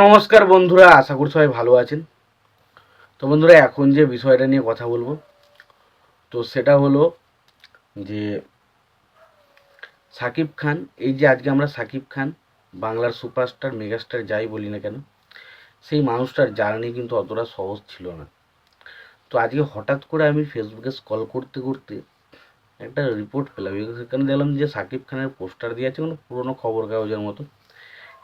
নমস্কার বন্ধুরা, আশা করি সবাই ভালো আছেন। তো বন্ধুরা, এখন যে বিষয়টা নিয়ে কথা বলবো তো সেটা হলো যে সাকিব খান। এই যে আজকে আমরা সাকিব খান বাংলার সুপারস্টার মেগাস্টার যাই বলি না কেন, সেই মানুষটার জার্নি কিন্তু অতটা সহজ ছিল না। তো আজকে হঠাৎ করে আমি ফেসবুকে স্ক্রল করতে করতে একটা রিপোর্ট পেলাম। সেখানে দেখলাম যে সাকিব খানের পোস্টার দিয়ে আছে কোনো পুরোনো খবর কাগজের মতো,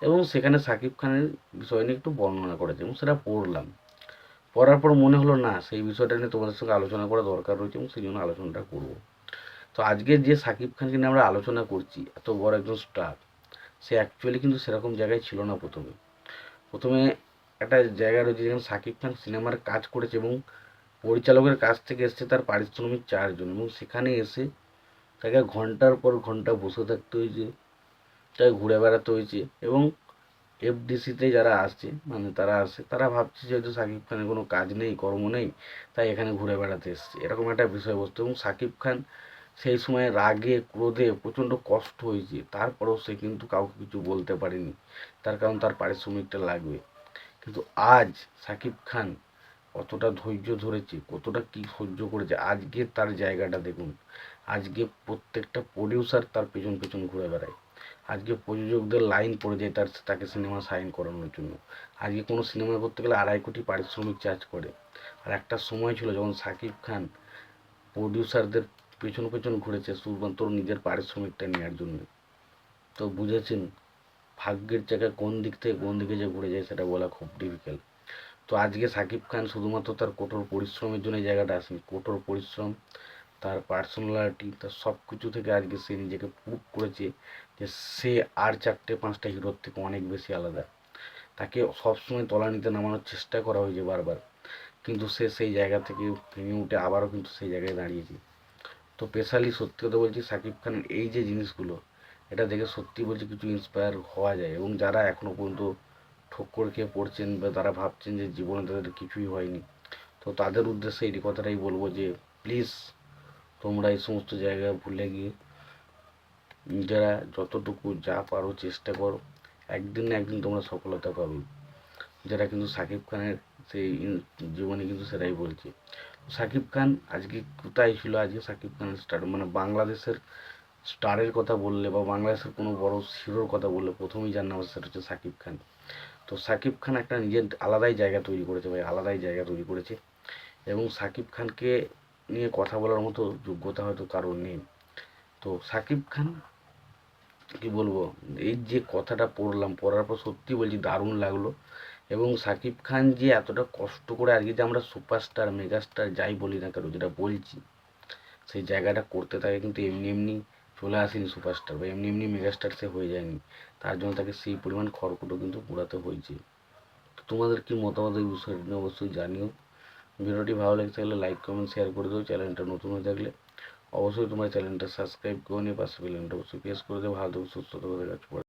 এবং সেখানে সাকিব খানের বিষয় নিয়ে একটু বর্ণনা করেছে এবং সেটা পড়লাম। পড়ার পর মনে হলো না, সেই বিষয়টা নিয়ে তোমাদের সঙ্গে আলোচনা করা দরকার রয়েছে এবং সেই জন্য আলোচনাটা করব। তো আজকে যে সাকিব খানকে নিয়ে আমরা আলোচনা করছি, এত বড় একজন স্টার, সে অ্যাকচুয়ালি কিন্তু সেরকম জায়গায় ছিল না। প্রথমে প্রথমে একটা জায়গা রয়েছে যেখানে সাকিব খান সিনেমার কাজ করেছে এবং পরিচালকের কাছ থেকে এসছে তার পারিশ্রমিক 4 জন, এবং সেখানে এসে তাকে ঘন্টার পর ঘন্টা বসে থাকতে হয়েছে, তাকে ঘুরে বেড়াতে হয়েছে। এবং এফডিসিতে যারা আসছে, মানে তারা আসে, তারা ভাবছে যেহেতু সাকিব খানের কোনো কাজ নেই, কর্ম নেই, তাই এখানে ঘুরে বেড়াতে এসছে, এরকম একটা বিষয়বস্তু। এবং সাকিব খান সেই সময় রাগে ক্রোধে প্রচণ্ড কষ্ট হয়েছে, তারপরেও সে কিন্তু কাউকে কিছু বলতে পারেনি, তার কারণ তার পারিশ্রমিকটা লাগবে। কিন্তু আজ সাকিব খান কতটা ধৈর্য ধরেছে, কতটা কি সহ্য করেছে, আজকে তার জায়গাটা দেখুন। আজকে প্রত্যেকটা প্রডিউসার তার পেছন পেছন ঘুরে বেড়ায়। আজকে প্রযোজকদের লাইন পড়ে যায় তাকে সিনেমা সাইন করানোর জন্য। আজকে কোনো সিনেমা করতে গেলে 2.5 কোটি পারিশ্রমিক চার্জ করে। আর একটা সময় ছিল যখন সাকিব খান প্রডিউসারদের পেছন পেছন ঘুরেছে শুধুমাত্র নিজের পারিশ্রমিকটা নেওয়ার জন্য। তো বুঝেছেন ভাগ্যের জায়গা কোন দিক থেকে কোন দিকে যে ঘুরে যায় সেটা বলা খুব ডিফিকাল্ট। তো আজকে সাকিব খান শুধুমাত্র তার কঠোর পরিশ্রমের জন্য এই জায়গাটা আসেনি। কঠোর পরিশ্রম, তার পার্সোনালিটি, তার সব কিছু থেকে আজকে সে নিজেকে প্রুভ করেছে যে সে আর 4-5টা হিরোর থেকে অনেক বেশি আলাদা। তাকে সবসময় তলানিতে নামানোর চেষ্টা করা হয়েছে বারবার, কিন্তু সে সেই জায়গা থেকে ভেঙে উঠে আবারও কিন্তু সেই জায়গায় দাঁড়িয়েছে। তো স্পেশালি সত্যি কথা বলছি, সাকিব খানের এই যে জিনিসগুলো, এটা দেখে সত্যি বলছি কিছু ইন্সপায়ার হওয়া যায়। এবং যারা এখনও পর্যন্ত ঠক্কর খেয়ে পড়ছেন বা তারা ভাবছেন যে জীবনে তাদের কিছুই হয়নি, তো তাদের উদ্দেশ্যে এই কথাটাই বলবো যে প্লিজ তোমরা এই সমস্ত জায়গা ভুলে গিয়ে নিজেরা যতটুকু যা পারো চেষ্টা করো, একদিন না একদিন তোমরা সফলতা পাবে। যেটা কিন্তু সাকিব খানের সেই জীবনে কিন্তু সেটাই বলছে। সাকিব খান আজকে কোথায় ছিল, আজকে সাকিব খানের স্টার, মানে বাংলাদেশের স্টারের কথা বললে বা বাংলাদেশের কোনো বড় হিরোর কথা বললে প্রথমেই যার নাম সেটা হচ্ছে সাকিব খান। তো সাকিব খান একটা নিজের আলাদাই জায়গা তৈরি করেছে ভাই, আলাদাই জায়গা তৈরি করেছে। এবং সাকিব খানকে নিয়ে কথা বলার মতো যোগ্যতা হয়তো কারোর নেই। তো সাকিব খান কি বলবো, এই যে কথাটা পড়লাম, পড়ার পর সত্যি বলছি দারুণ লাগলো। এবং সাকিব খান যে এতটা কষ্ট করে আজকে যে আমরা সুপারস্টার মেগাস্টার যাই বলি না কেন যেটা বলছি, সেই জায়গাটা করতে তাকে কিন্তু এমনি এমনি চলে আসেনি সুপারস্টার বা এমনি এমনি মেগাস্টার সে হয়ে যায়নি। তার জন্য তাকে সেই পরিমাণ খড়কুটো কিন্তু পোড়াতে হয়েছে। তো তোমাদের কি মতামত এই বিষয়টা নিয়ে অবশ্যই জানিও। ভিডিওটি ভালো লেগে থাকলে লাইক কমেন্ট শেয়ার করে দেবো। চ্যানেলটা নতুন হয়ে থাকলে অবশ্যই তোমার চ্যানেলটা সাবস্ক্রাইব করে নিয়ে পাশে বেল আইকনটা অবশ্যই প্রেস করে দেবো। ভালো থেকো, সুস্থ থেকো, দেখা হচ্ছে পরে।